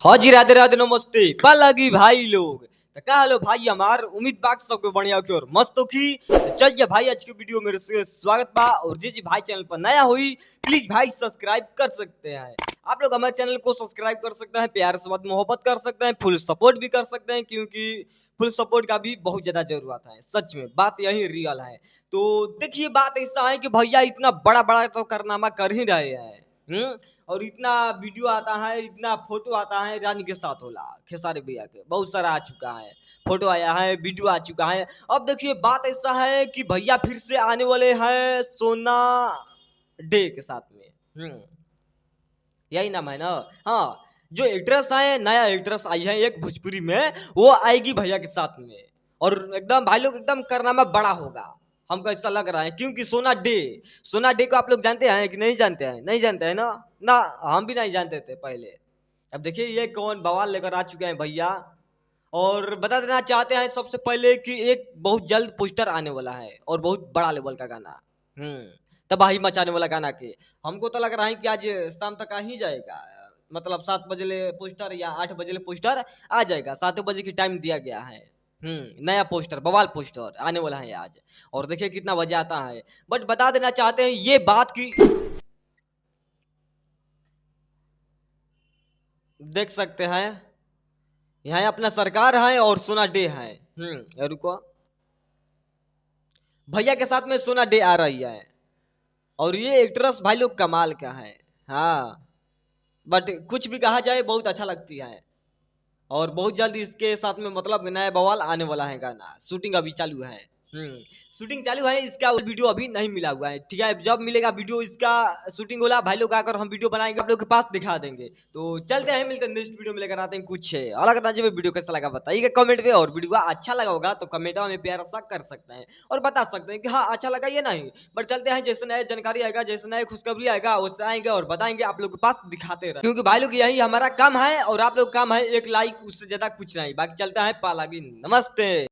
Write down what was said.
हाँ जी, राधे राधे नमस्ते लगी भाई लोग। तो क्या हालो भाई हमार उम्मीद बात सबके बढ़िया की और मस्त हो की। तो चलिए भाई आज की वीडियो मेरे से स्वागत बा और जी भाई चैनल पर नया हुई प्लीज भाई सब्सक्राइब कर सकते हैं। आप लोग हमारे चैनल को सब्सक्राइब कर सकते हैं, प्यार से बात मोहब्बत कर सकते हैं, फुल सपोर्ट भी कर सकते हैं क्योंकि फुल सपोर्ट का भी बहुत ज्यादा जरूरत है। सच में बात यही रियल है। तो देखिए बात ऐसा है कि भैया इतना बड़ा बड़ा तो कारनामा कर ही रहे हैं। और इतना वीडियो आता है, इतना फोटो आता है रानी के साथ होला खेसारी भैया के बहुत सारा आ चुका है, फोटो आया है, वीडियो आ चुका है। अब देखिए बात ऐसा है कि भैया फिर से आने वाले हैं सोना डे के साथ में। यही नाम है ना। हाँ, जो एक्ट्रेस है, नया एक्ट्रेस आई है एक भोजपुरी में, वो आएगी भैया के साथ में और एकदम भाई लोग एकदम कारनामा बड़ा होगा। हमको ऐसा लग रहा है क्योंकि सोना डे को आप लोग जानते हैं कि नहीं जानते हैं? नहीं जानते हैं ना। ना, हम भी नहीं जानते थे पहले। अब देखिए ये कौन बवाल लेकर आ चुके हैं भैया। और बता देना चाहते हैं सबसे पहले कि एक बहुत जल्द पोस्टर आने वाला है और बहुत बड़ा लेवल का गाना। तबाही मचाने वाला गाना के हमको तो लग रहा है कि आज शाम तक आ ही जाएगा। मतलब 7 बजे ले पोस्टर या 8 बजे ले पोस्टर आ जाएगा। 7 बजे की टाइम दिया गया है। नया पोस्टर, बवाल पोस्टर आने वाला है आज। और देखिए कितना बजे आता है। बट बता देना चाहते हैं ये बात की देख सकते हैं यहाँ अपना सरकार है और सोना डे है। रुको, भैया के साथ में सोना डे आ रही है और ये एक्ट्रेस भाई लोग कमाल का है। हाँ, बट कुछ भी कहा जाए बहुत अच्छा लगती है। और बहुत जल्द इसके साथ में मतलब नया बवाल आने वाला है गाना। शूटिंग अभी चालू है। शूटिंग चालू है, इसका वीडियो अभी नहीं मिला हुआ है। ठीक है, जब मिलेगा वीडियो इसका शूटिंग होला भाई लोग आकर हम वीडियो बनाएंगे, आप लोग के पास दिखा देंगे। तो चलते हैं, मिलते हैं नेक्स्ट वीडियो में, लेकर आते हैं कुछ अलग अंदाजे में। वीडियो कैसा लगा बताइएगा कमेंट में, और वीडियो अच्छा लगा होगा तो कमेंट में प्यार सा कर सकते हैं और बता सकते हैं कि हाँ अच्छा लगा ये नहीं। बट चलते हैं, जैसे नया जानकारी आएगा, जैसे नया खुशखबरी आएगा उससे आएंगे और बताएंगे, आप लोग के पास दिखाते रहे क्योंकि भाई लोग यही हमारा काम है और आप लोग काम है एक लाइक, उससे ज्यादा कुछ नहीं। बाकी चलता है पालागी। नमस्ते।